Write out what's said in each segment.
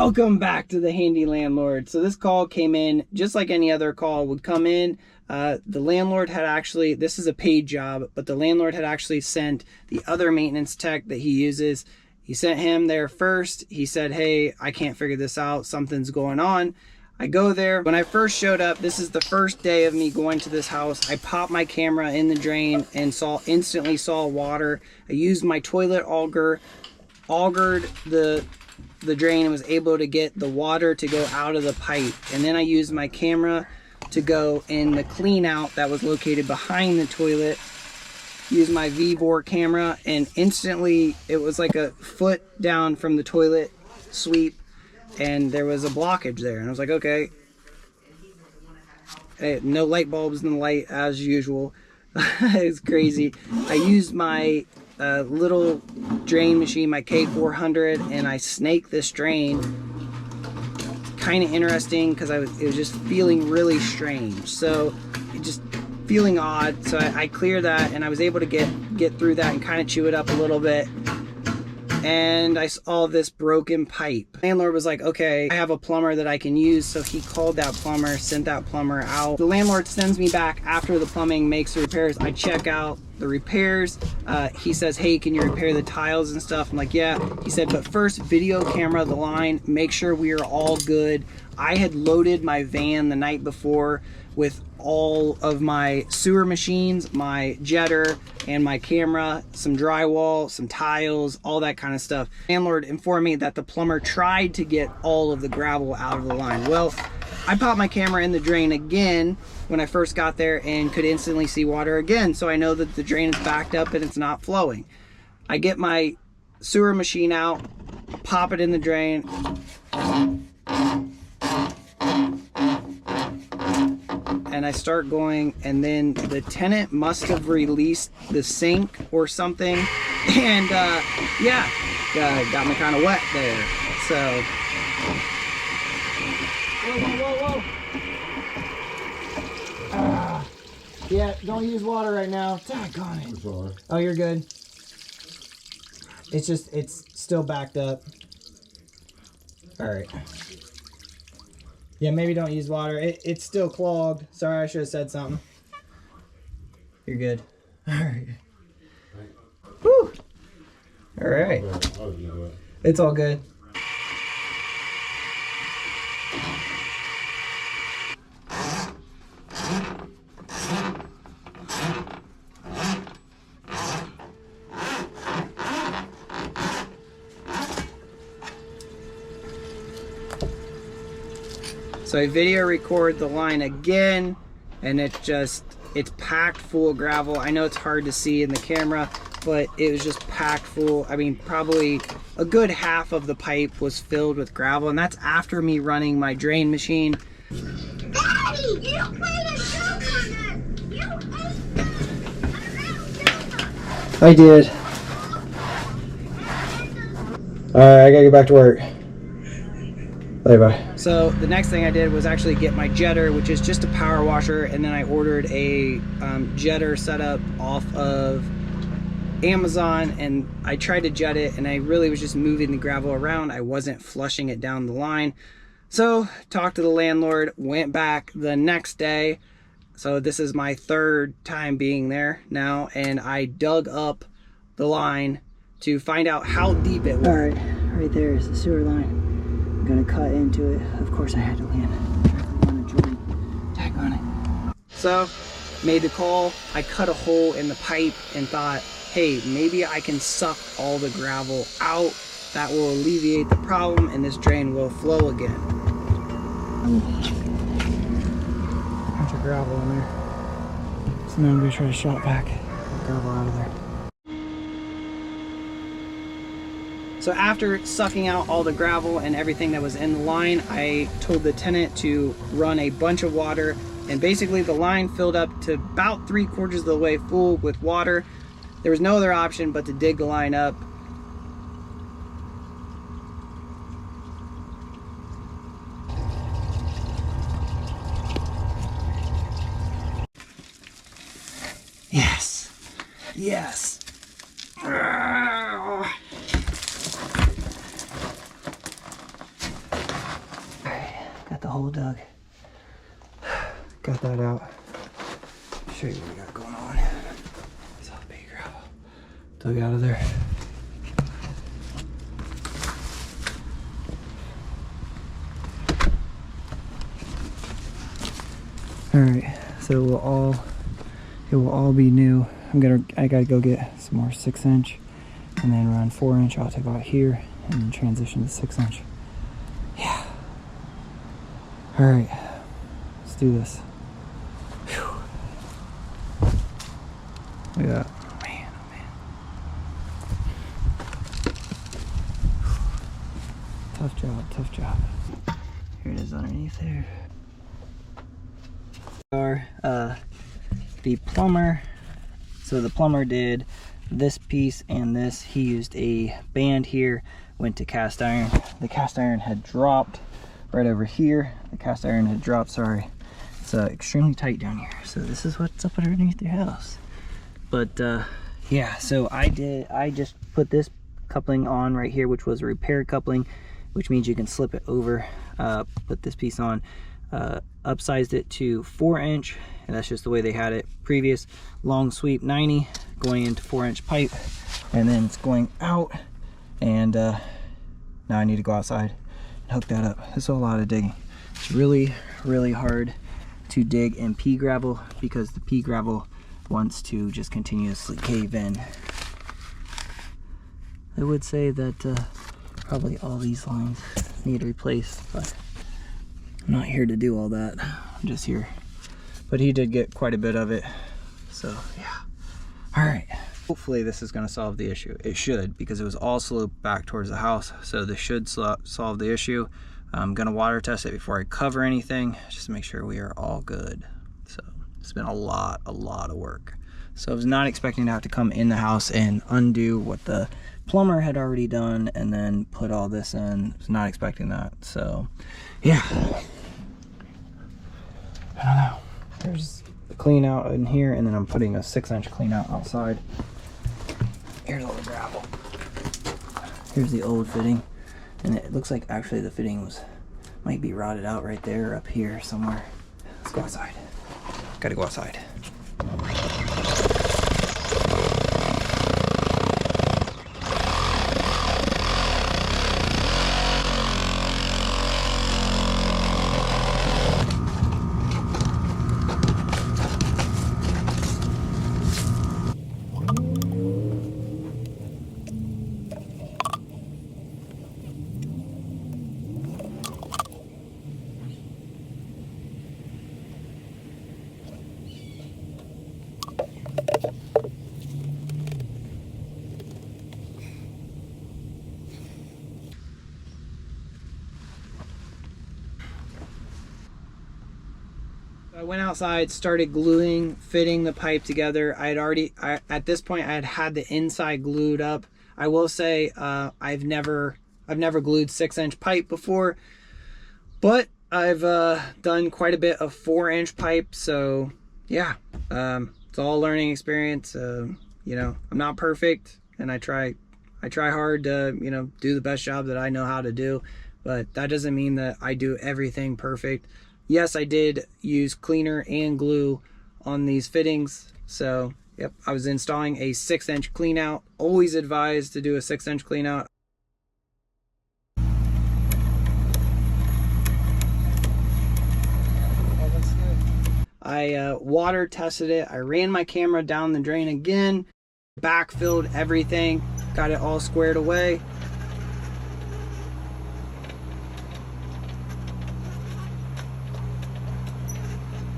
Welcome back to the Handy Landlord. So this call came in just like any other call would come in. The landlord had actually, this is a paid job, but the landlord had actually sent the other maintenance tech that he uses. He sent him there first. He said, hey, I can't figure this out. Something's going on. I go there. When I first showed up, this is the first day of me going to this house. I popped my camera in the drain and instantly saw water. I used my toilet augered the drain and was able to get the water to go out of the pipe. And then I used my camera to go in the clean out that was located behind the toilet. Used my V-bore camera, and instantly it was like a foot down from the toilet sweep and there was a blockage there. And I was like, okay. Hey, no light bulbs in the light as usual. It's crazy. I used my little drain machine, my K400, and I snaked this drain. Kind of interesting because it was just feeling really strange. So just feeling odd. So I cleared that and I was able to get through that and kind of chew it up a little bit. And I saw this broken pipe. The landlord was like, okay, I have a plumber that I can use. So he called that plumber, sent that plumber out. The landlord sends me back after the plumbing makes the repairs. I check out the repairs. He says, hey, can you repair the tiles and stuff? I'm like, yeah. He said, but first video camera the line, make sure we are all good. I had loaded my van the night before with all of my sewer machines, my jetter, and my camera, some drywall, some tiles, all that kind of stuff. Landlord informed me that the plumber tried to get all of the gravel out of the line. Well, I popped my camera in the drain again when I first got there and could instantly see water again, so I know that the drain is backed up and it's not flowing. I get my sewer machine out, pop it in the drain, and I start going, and then the tenant must have released the sink or something, and yeah, got me kind of wet there. So whoa. Yeah, don't use water right now. Daggone it. Sorry. Oh, you're good. It's still backed up. All right. Yeah, maybe don't use water. It's still clogged. Sorry, I should have said something. You're good. All right. Whew. All right. It's all good. So I video record the line again, and it's packed full of gravel. I know it's hard to see in the camera, but it was just packed full. I mean, probably a good half of the pipe was filled with gravel, and that's after me running my drain machine. Daddy, you played a joke on us. You hate I did. Alright, I gotta get back to work. Bye. So the next thing I did was actually get my jetter, which is just a power washer, and then I ordered a jetter setup off of Amazon, and I tried to jet it, and I really was just moving the gravel around. I wasn't flushing it down the line. So talked to the landlord, went back the next day. So this is my third time being there now, and I dug up the line to find out how deep it was. All right there is the sewer line. I'm gonna cut into it. Of course I had to land on a joint. Tag on it. So, made the call. I cut a hole in the pipe and thought, hey, maybe I can suck all the gravel out. That will alleviate the problem and this drain will flow again. Bunch of gravel in there. So now I'm gonna try to shot back the gravel out of there. So after sucking out all the gravel and everything that was in the line, I told the tenant to run a bunch of water, and basically the line filled up to about 3/4 of the way full with water. There was no other option but to dig the line up. Yes. Yes. Got the hole dug. Got that out. Show you what we got going on. It's all baby gravel. Dug out of there. All right, so it will all be new. I gotta go get some more 6-inch and then run 4-inch out to about here and then transition to 6-inch. Yeah. All right, let's do this. Whew. Look at that. Man, oh man. Tough job, tough job. Here it is underneath there. The plumber, so the plumber did this piece and this. He used a band here, went to cast iron. The cast iron had dropped right over here. The cast iron had dropped, sorry. It's extremely tight down here. So this is what's up underneath your house. But yeah, so I just put this coupling on right here, which was a repair coupling, which means you can slip it over. Put this piece on, upsized it to 4-inch, and that's just the way they had it previous. Long sweep 90 going into 4-inch pipe, and then it's going out, and now I need to go outside and hook that up. It's a lot of digging. It's really hard to dig in pea gravel because the pea gravel wants to just continuously cave in. I would say that probably all these lines need replaced, but I'm not here to do all that. I'm just here. But he did get quite a bit of it, so yeah. All right, hopefully this is gonna solve the issue. It should, because it was all sloped back towards the house, so this should solve the issue. I'm gonna water test it before I cover anything, just to make sure we are all good. So it's been a lot of work. So I was not expecting to have to come in the house and undo what the plumber had already done and then put all this in. I was not expecting that, so yeah. I don't know. There's the clean out in here, and then I'm putting a 6-inch clean out outside. Here's all the gravel. Here's the old fitting, and it looks like actually the fitting might be rotted out right there or up here somewhere. Let's go outside. Gotta go outside. I went outside, started fitting the pipe together. At this point I had the inside glued up. I will say I've never glued 6-inch pipe before, but I've done quite a bit of 4-inch pipe. So yeah, it's all learning experience. You know, I'm not perfect, and I try hard to, you know, do the best job that I know how to do, but that doesn't mean that I do everything perfect. Yes, I did use cleaner and glue on these fittings. So, yep, I was installing a 6-inch clean out. Always advised to do a 6-inch clean out. I water tested it. I ran my camera down the drain again, backfilled everything, got it all squared away.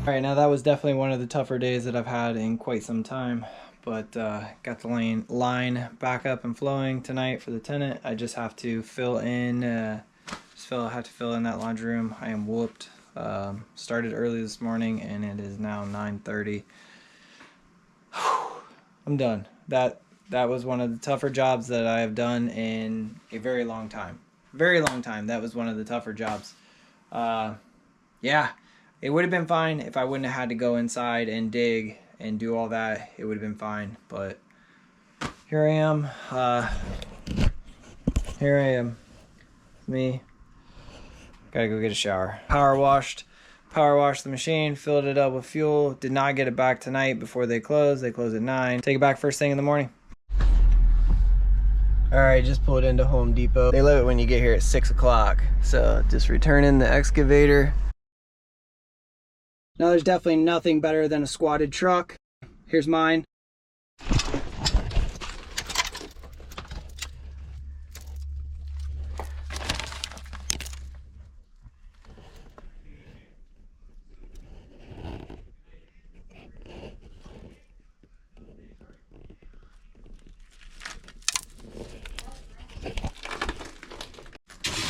All right, now that was definitely one of the tougher days that I've had in quite some time, but got the line back up and flowing tonight for the tenant. I just have to fill in, I have to fill in that laundry room. I am whooped. Started early this morning and it is now 9:30. I'm done. That was one of the tougher jobs that I have done in a very long time. Very long time. That was one of the tougher jobs. Yeah. It would have been fine if I wouldn't have had to go inside and dig and do all that. It would have been fine, but here I am. Here I am. Me. Gotta go get a shower. Power washed the machine, filled it up with fuel. Did not get it back tonight before they close. They close at 9. Take it back first thing in the morning. All right, just pulled into Home Depot. They love it when you get here at 6 o'clock. So just returning the excavator. Now there's definitely nothing better than a squatted truck. Here's mine.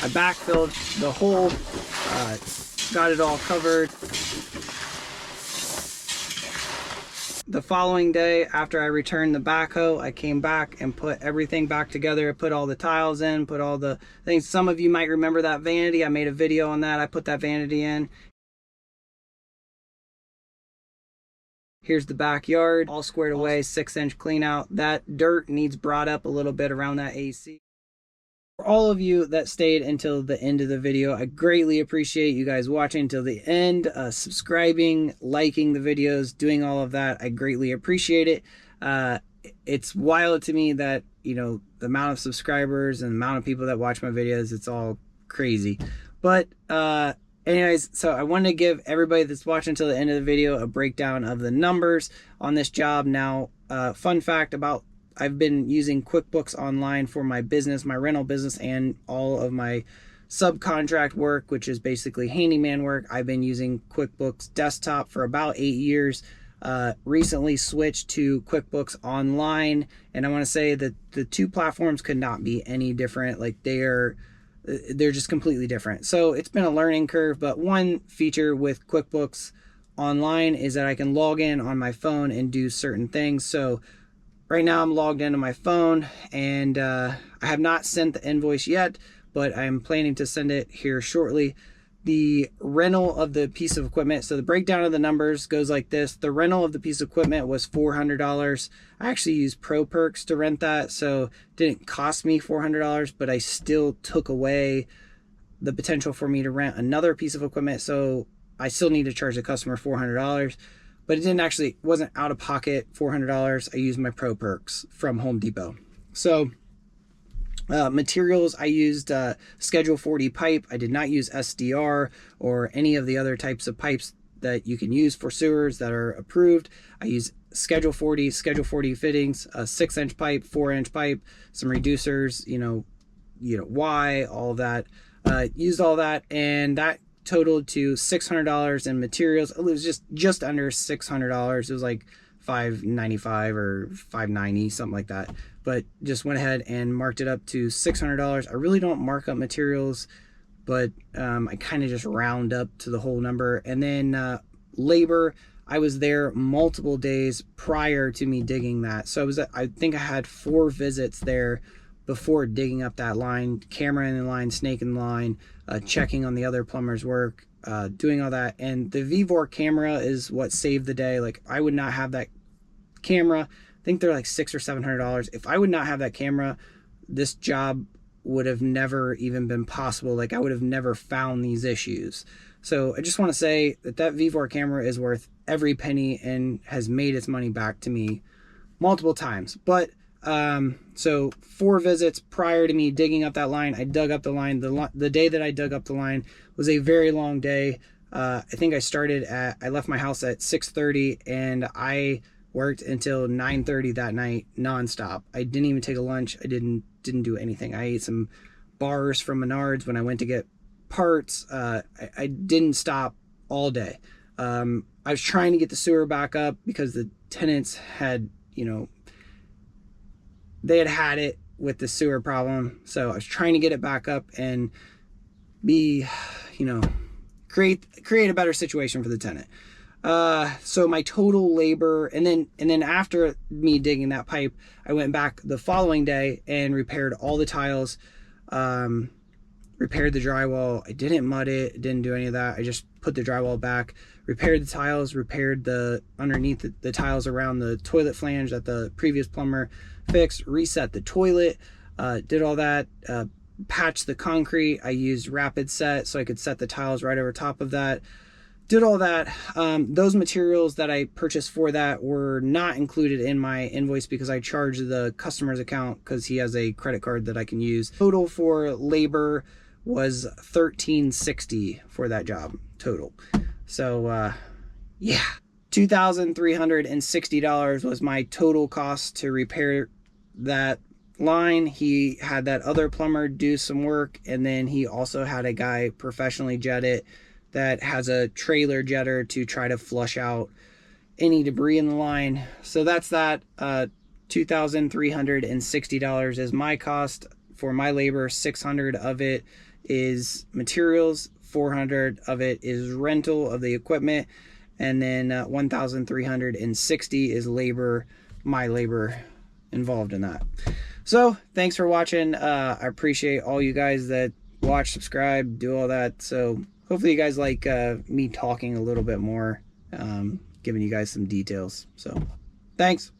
I backfilled the hole, got it all covered. The following day, after I returned the backhoe, I came back and put everything back together, put all the tiles in, put all the things. Some of you might remember that vanity. I made a video on that. I put that vanity in. Here's the backyard, all squared away, 6-inch clean out. That dirt needs brought up a little bit around that AC. For all of you that stayed until the end of the video, I greatly appreciate you guys watching until the end, subscribing, liking the videos, doing all of that. I greatly appreciate it. It's wild to me that, you know, the amount of subscribers and the amount of people that watch my videos, it's all crazy. But anyways, so I wanted to give everybody that's watching until the end of the video a breakdown of the numbers on this job. Now, fun fact about I've been using QuickBooks Online for my business, my rental business, and all of my subcontract work, which is basically handyman work. I've been using QuickBooks Desktop for about 8 years. Recently switched to QuickBooks Online, and I want to say that the two platforms could not be any different. Like they're just completely different. So it's been a learning curve, but one feature with QuickBooks Online is that I can log in on my phone and do certain things. So right now I'm logged into my phone, and I have not sent the invoice yet, but I'm planning to send it here shortly. The rental of the piece of equipment, so the breakdown of the numbers goes like this. The rental of the piece of equipment was $400. I actually used Pro Perks to rent that, so it didn't cost me $400, but I still took away the potential for me to rent another piece of equipment, so I still need to charge the customer $400. But it wasn't out of pocket $400. I used my Pro Perks from Home Depot. So materials, I used Schedule 40 pipe. I did not use SDR or any of the other types of pipes that you can use for sewers that are approved. I use Schedule 40 fittings, a 6-inch pipe, 4-inch pipe, some reducers, Y, all that. Used all that, and that totaled to $600 in materials. It was just under $600. It was like $595 or $590, something like that. But just went ahead and marked it up to $600. I really don't mark up materials, but I kind of just round up to the whole number. And then labor, I was there multiple days prior to me digging that. So I think I had 4 visits there before digging up that line, camera in the line, snake in the line, checking on the other plumber's work, doing all that. And the VVOR camera is what saved the day. Like, I would not have that camera. I think they're like $600 or $700. If I would not have that camera, this job would have never even been possible. Like, I would have never found these issues. So I just want to say that VVOR camera is worth every penny and has made its money back to me multiple times. But so 4 visits prior to me digging up that line. I dug up the line. The day that I dug up the line was a very long day. I think I left my house at 6:30 and I worked until 9:30 that night nonstop. I didn't even take a lunch. I didn't do anything. I ate some bars from Menards when I went to get parts. I didn't stop all day. I was trying to get the sewer back up because the tenants had, they had it with the sewer problem. So I was trying to get it back up and create a better situation for the tenant. So my total labor, and then after me digging that pipe, I went back the following day and repaired all the tiles, repaired the drywall. I didn't mud it, didn't do any of that. I just put the drywall back, repaired the tiles, repaired the underneath the tiles around the toilet flange that the previous plumber fixed, reset the toilet, did all that, patched the concrete. I used rapid set so I could set the tiles right over top of that. Did all that. Those materials that I purchased for that were not included in my invoice because I charged the customer's account because he has a credit card that I can use. Total for labor was $1,360 for that job total. So yeah, $2,360 was my total cost to repair that line. He had that other plumber do some work, and then he also had a guy professionally jet it that has a trailer jetter to try to flush out any debris in the line. So that's that. $2,360 is my cost for my labor. $600 of it is materials, $400 of it is rental of the equipment, and then $1,360 is labor, my labor involved in that. So thanks for watching. I appreciate all you guys that watch, subscribe, do all that. So hopefully you guys like me talking a little bit more, giving you guys some details. So thanks.